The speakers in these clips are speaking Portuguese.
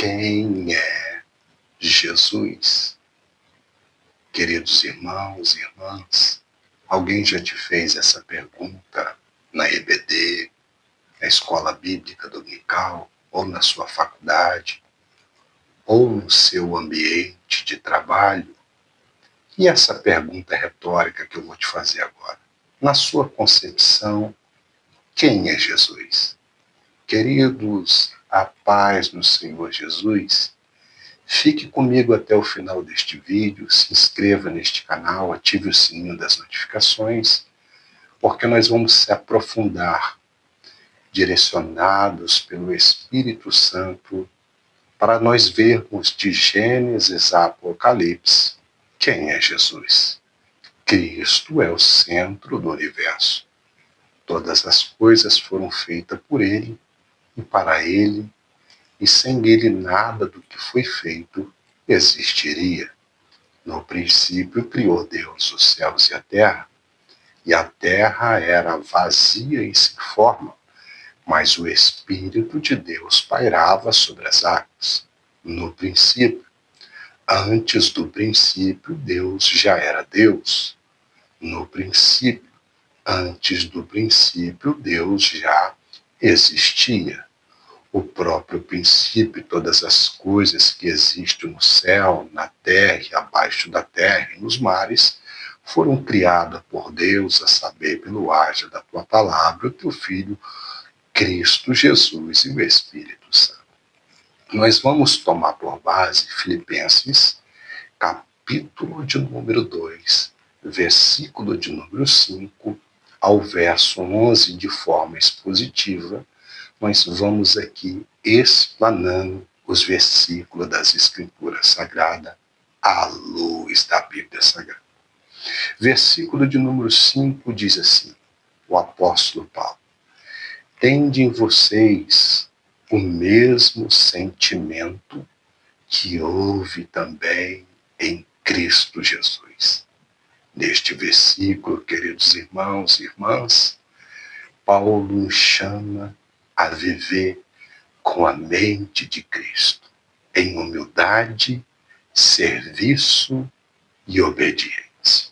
Quem é Jesus? Queridos irmãos e irmãs, alguém já te fez essa pergunta na EBD, na escola bíblica dominical, ou na sua faculdade, ou no seu ambiente de trabalho? E essa pergunta retórica que eu vou te fazer agora, na sua concepção, quem é Jesus? Queridos, a paz no Senhor Jesus. Fique comigo até o final deste vídeo, se inscreva neste canal, ative o sininho das notificações, porque nós vamos se aprofundar, direcionados pelo Espírito Santo, para nós vermos de Gênesis a Apocalipse quem é Jesus. Cristo é o centro do universo. Todas as coisas foram feitas por Ele e para Ele, e sem Ele nada do que foi feito existiria. No princípio criou Deus os céus e a terra era vazia e sem forma, mas o Espírito de Deus pairava sobre as águas. No princípio, antes do princípio, Deus já era Deus. No princípio, antes do princípio, Deus já existia. O próprio princípio, todas as coisas que existem no céu, na terra e abaixo da terra e nos mares, foram criadas por Deus, a saber, pelo ágio da tua palavra, o teu Filho, Cristo Jesus e o Espírito Santo. Nós vamos tomar por base Filipenses, capítulo de número 2, versículo de número 5, ao verso 11, de forma expositiva. Nós vamos aqui explanando os versículos das Escrituras Sagradas à luz da Bíblia Sagrada. Versículo de número 5 diz assim, o apóstolo Paulo: tende em vocês o mesmo sentimento que houve também em Cristo Jesus. Neste versículo, queridos irmãos e irmãs, Paulo nos chama a viver com a mente de Cristo, em humildade, serviço e obediência.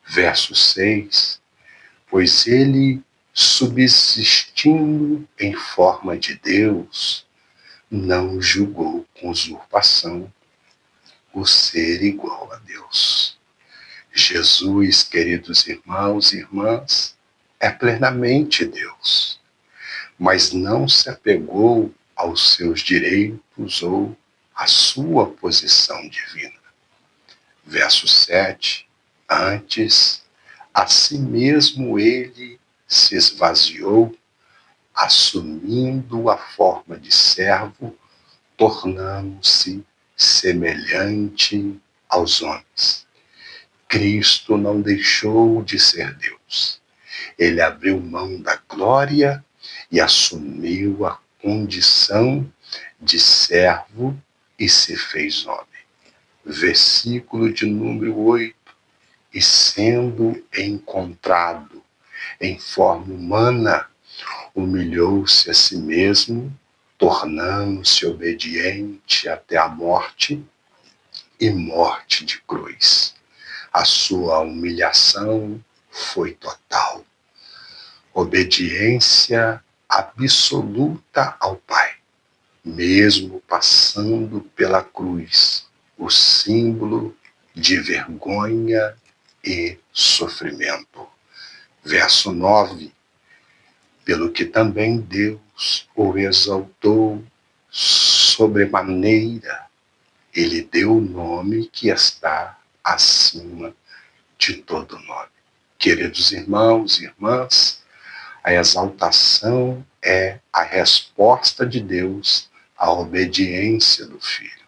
Verso 6, pois ele, subsistindo em forma de Deus, não julgou com usurpação o ser igual a Deus. Jesus, queridos irmãos e irmãs, é plenamente Deus, mas não se apegou aos seus direitos ou à sua posição divina. Verso 7, antes, a si mesmo ele se esvaziou, assumindo a forma de servo, tornando-se semelhante aos homens. Cristo não deixou de ser Deus. Ele abriu mão da glória e assumiu a condição de servo e se fez homem. Versículo de número 8. E sendo encontrado em forma humana, humilhou-se a si mesmo, tornando-se obediente até a morte e morte de cruz. A sua humilhação foi total. Obediência absoluta ao Pai, mesmo passando pela cruz, o símbolo de vergonha e sofrimento. Verso 9, pelo que também Deus o exaltou sobremaneira, ele deu o nome que está acima de todo nome. Queridos irmãos e irmãs, a exaltação é a resposta de Deus à obediência do Filho.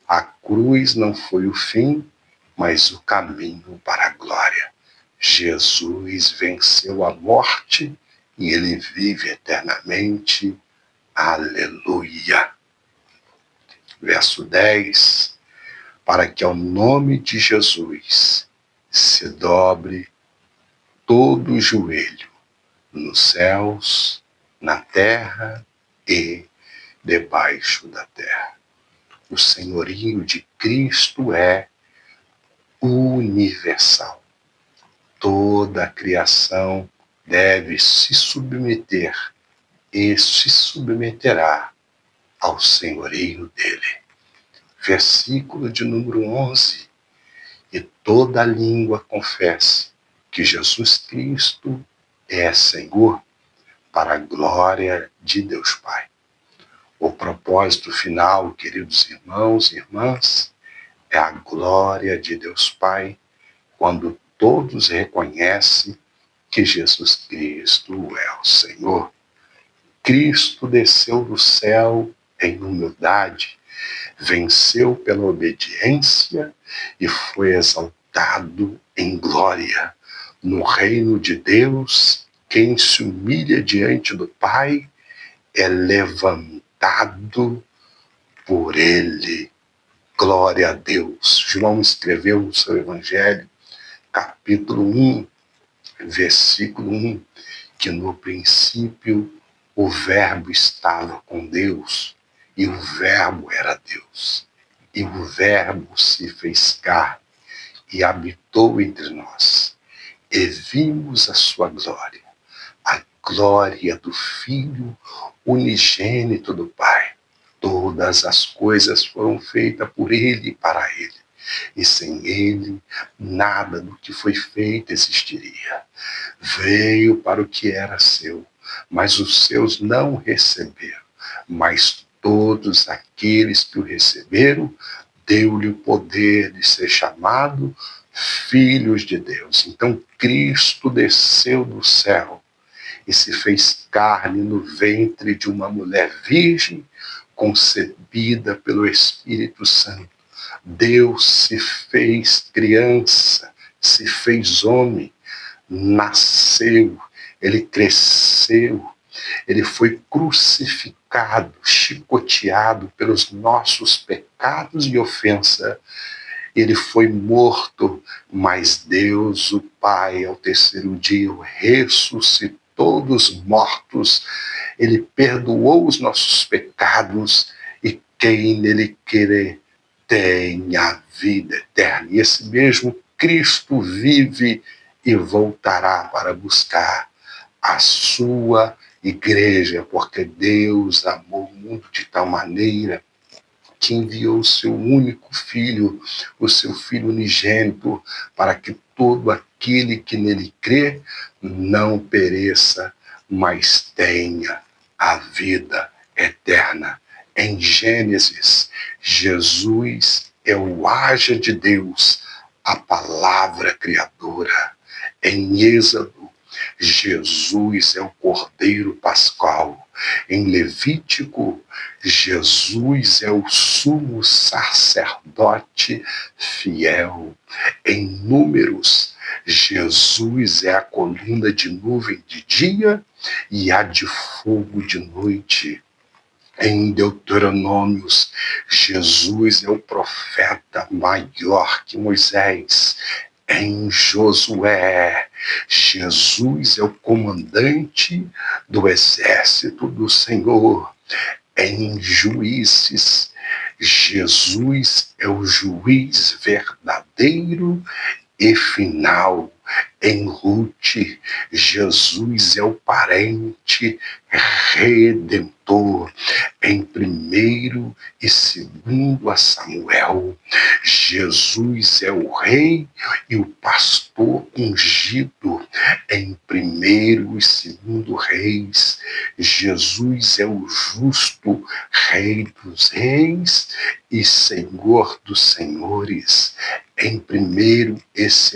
A cruz não foi o fim, mas o caminho para a glória. Jesus venceu a morte e ele vive eternamente. Aleluia. Verso 10, para que ao nome de Jesus se dobre todo o joelho, nos céus, na terra e debaixo da terra. O senhorio de Cristo é universal. Toda a criação deve se submeter e se submeterá ao senhorio dele. Versículo de número 11. E toda língua confesse que Jesus Cristo é Senhor, para a glória de Deus Pai. O propósito final, queridos irmãos e irmãs, é a glória de Deus Pai, quando todos reconhecem que Jesus Cristo é o Senhor. Cristo desceu do céu em humildade, venceu pela obediência e foi exaltado em glória. No reino de Deus, quem se humilha diante do Pai é levantado por Ele. Glória a Deus. João escreveu no seu Evangelho, capítulo 1, versículo 1, que no princípio o Verbo estava com Deus, e o Verbo era Deus. E o Verbo se fez carne e habitou entre nós. E vimos a sua glória, a glória do Filho unigênito do Pai. Todas as coisas foram feitas por Ele e para Ele. E sem Ele, nada do que foi feito existiria. Veio para o que era seu, mas os seus não o receberam. Mas todos aqueles que o receberam, deu-lhe o poder de ser chamado filhos de Deus. Então Cristo desceu do céu e se fez carne no ventre de uma mulher virgem, concebida pelo Espírito Santo. Deus se fez criança, se fez homem, nasceu, ele cresceu, ele foi crucificado, chicoteado pelos nossos pecados e ofensa. Ele foi morto, mas Deus, o Pai, ao terceiro dia, o ressuscitou dos mortos. Ele perdoou os nossos pecados e quem nele crer tem a vida eterna. E esse mesmo Cristo vive e voltará para buscar a sua igreja, porque Deus amou o mundo de tal maneira que enviou o seu único filho, o seu filho unigênito, para que todo aquele que nele crê não pereça, mas tenha a vida eterna. Em Gênesis, Jesus é o haja de Deus, a palavra criadora. Em Êxodo, Jesus é o Cordeiro Pascal. Em Levítico, Jesus é o sumo sacerdote fiel. Em Números, Jesus é a coluna de nuvem de dia e a de fogo de noite. Em Deuteronômios, Jesus é o profeta maior que Moisés. Em Josué, Jesus é o comandante do exército do Senhor. Em Juízes, Jesus é o juiz verdadeiro e final. Em Ruth, Jesus é o parente redentor. Em 1º e 2 Samuel, Jesus é o rei e o pastor ungido. Em 1º e 2 Reis, Jesus é o justo rei dos reis e senhor dos senhores. Em 1º e 2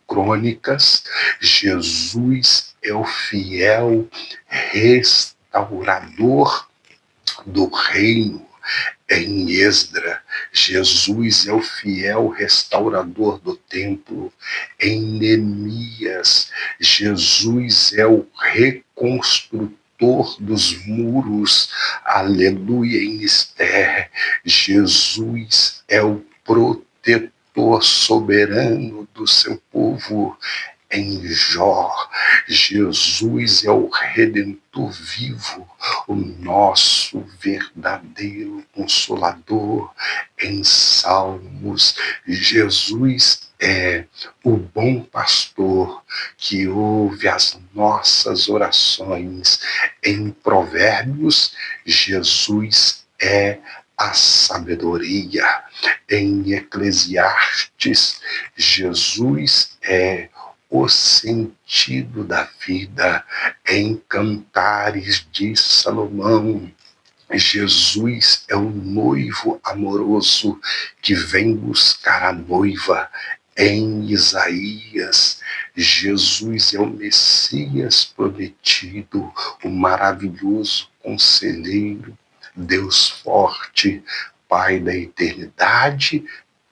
Crônicas, Jesus é o fiel restaurador do reino. Em Esdra, Jesus é o fiel restaurador do templo. Em Neemias, Jesus é o reconstrutor dos muros. Aleluia. Em Esther, Jesus é o protetor soberano do seu povo. em Jó. Jesus é o Redentor vivo, o nosso verdadeiro Consolador. Em Salmos, Jesus é o bom pastor que ouve as nossas orações. Em Provérbios, Jesus é a sabedoria. Em Eclesiastes, Jesus é o sentido da vida. Em Cantares de Salomão, Jesus é o noivo amoroso que vem buscar a noiva. Em Isaías, Jesus é o Messias prometido, o maravilhoso conselheiro, Deus forte, Pai da eternidade,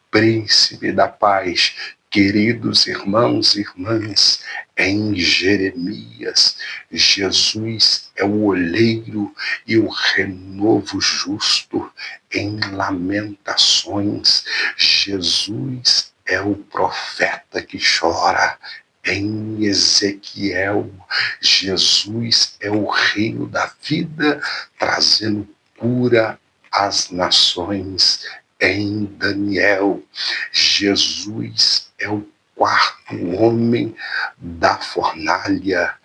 Príncipe da paz. Queridos irmãos e irmãs, em Jeremias, Jesus é o olheiro e o renovo justo. Em Lamentações, Jesus é o profeta que chora. Em Ezequiel, Jesus é o rio da vida, trazendo cura às nações. Em Daniel, Jesus é o quarto homem da fornalha.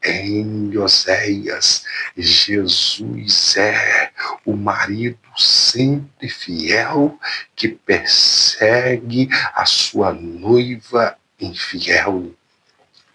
Em Oséias, Jesus é o marido sempre fiel que persegue a sua noiva infiel.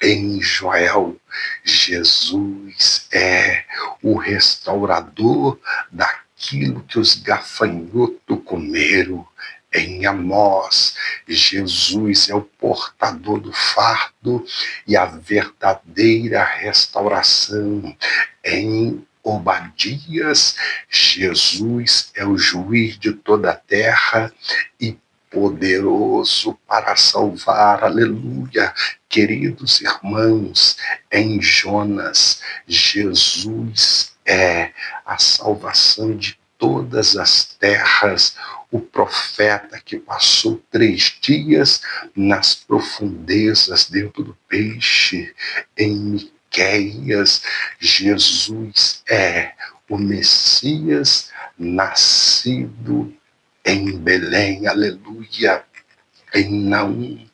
Em Joel, Jesus é o restaurador daquilo que os gafanhotos comeram. Em Amós, Jesus é o portador do fardo e a verdadeira restauração. Em Obadias, Jesus é o juiz de toda a terra e poderoso para salvar, aleluia. Queridos irmãos, em Jonas, Jesus é a salvação de todas as terras, o profeta que passou 3 dias nas profundezas dentro do peixe. Em Miqueias, Jesus é o Messias nascido em Belém, aleluia. Em Naum,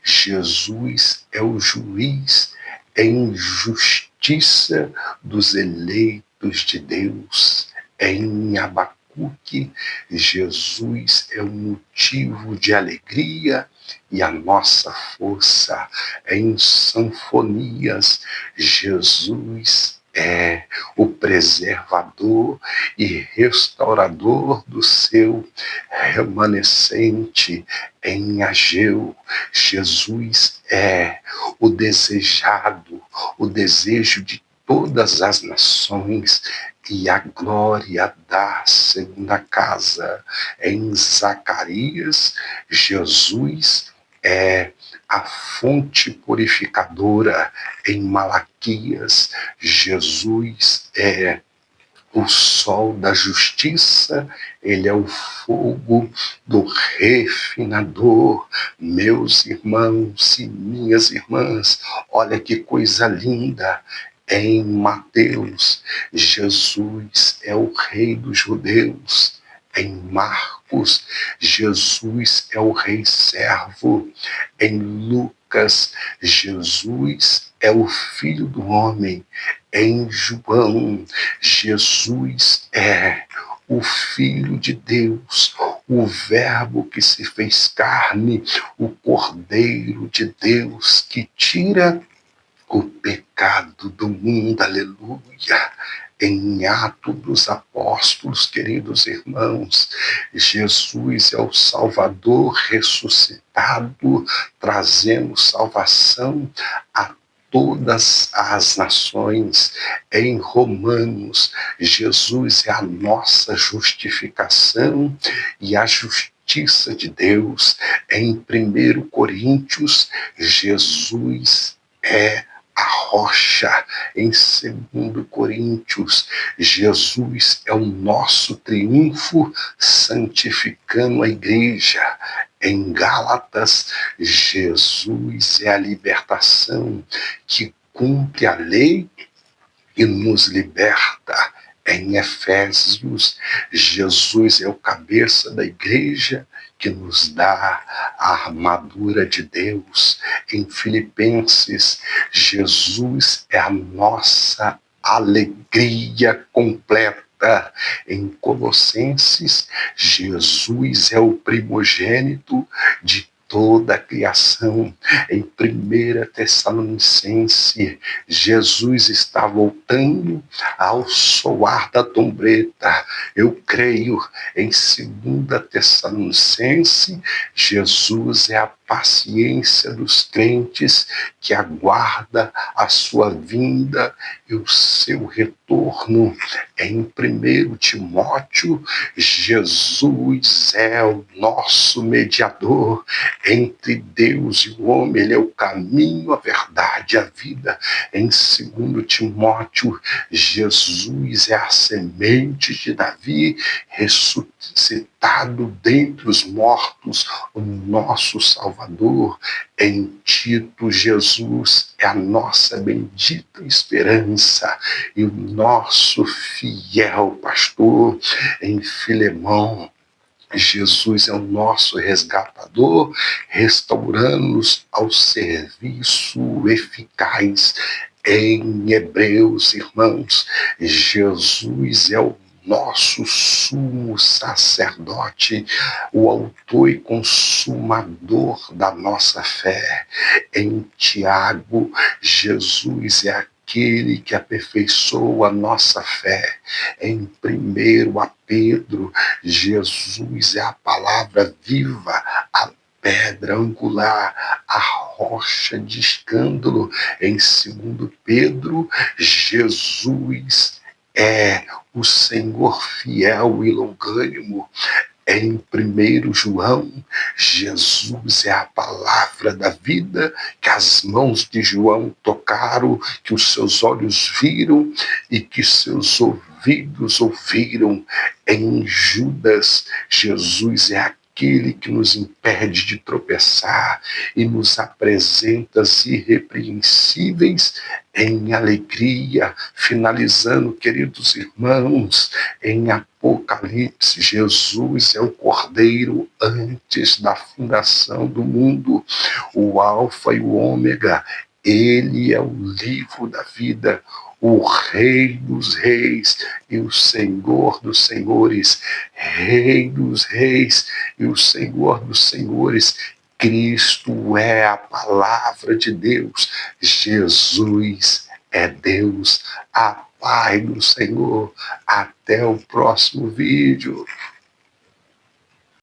Jesus é o juiz em justiça dos eleitos de Deus. Em Abacuque, Jesus é o motivo de alegria e a nossa força. Em Sanfonias, Jesus é o preservador e restaurador do seu remanescente. Em Ageu, Jesus é o desejado, o desejo de todas as nações e a glória da segunda casa. Em Zacarias, Jesus é a fonte purificadora. Em Malaquias, Jesus é o sol da justiça, ele é o fogo do refinador. Meus irmãos e minhas irmãs, olha que coisa linda. Em Mateus, Jesus é o rei dos judeus. Em Marcos, Jesus é o rei servo. Em Lucas, Jesus é o filho do homem. Em João, Jesus é o Filho de Deus, o Verbo que se fez carne, o Cordeiro de Deus que tira o pecado do mundo, aleluia. Em Atos dos Apóstolos, queridos irmãos, Jesus é o Salvador ressuscitado, trazendo salvação a todas as nações. Em Romanos, Jesus é a nossa justificação e a justiça de Deus. Em 1 Coríntios, Jesus é a rocha. Em 2 Coríntios, Jesus é o nosso triunfo, santificando a igreja. Em Gálatas, Jesus é a libertação que cumpre a lei e nos liberta. Em Efésios, Jesus é o cabeça da igreja que nos dá a armadura de Deus. Em Filipenses, Jesus é a nossa alegria completa. Em Colossenses, Jesus é o primogênito de toda a criação. Em 1 Tessalonicense, Jesus está voltando ao soar da trombeta. Eu creio. Em 2 Tessalonicense, Jesus é a paciência dos crentes que aguarda a sua vinda e o seu retorno. Em 1 Timóteo, Jesus é o nosso mediador entre Deus e o homem. Ele é o caminho, a verdade e a vida. Em 2 Timóteo, Jesus é a semente de Davi, ressuscitado dentre os mortos, o nosso Salvador. Em Tito, Jesus é a nossa bendita esperança e o nosso fiel pastor. Em Filemão, Jesus é o nosso resgatador, restaurando-nos ao serviço eficaz. Em Hebreus, irmãos, Jesus é o nosso sumo sacerdote, o autor e consumador da nossa fé. Em Tiago, Jesus é aquele que aperfeiçoa a nossa fé. Em 1 Pedro, Jesus é a palavra viva, a pedra angular, a rocha de escândalo. Em 2 Pedro, Jesus é o Senhor fiel e longânimo. Em 1 João, Jesus é a palavra da vida que as mãos de João tocaram, que os seus olhos viram e que seus ouvidos ouviram. Em Judas, Jesus é aquele que nos impede de tropeçar e nos apresenta as irrepreensíveis em alegria. Finalizando, queridos irmãos, em Apocalipse, Jesus é o Cordeiro antes da fundação do mundo, o Alfa e o Ômega. Ele é o livro da vida, o Rei dos Reis e o Senhor dos Senhores. Rei dos Reis e o Senhor dos Senhores. Cristo é a palavra de Deus. Jesus é Deus. A paz do Senhor. Até o próximo vídeo.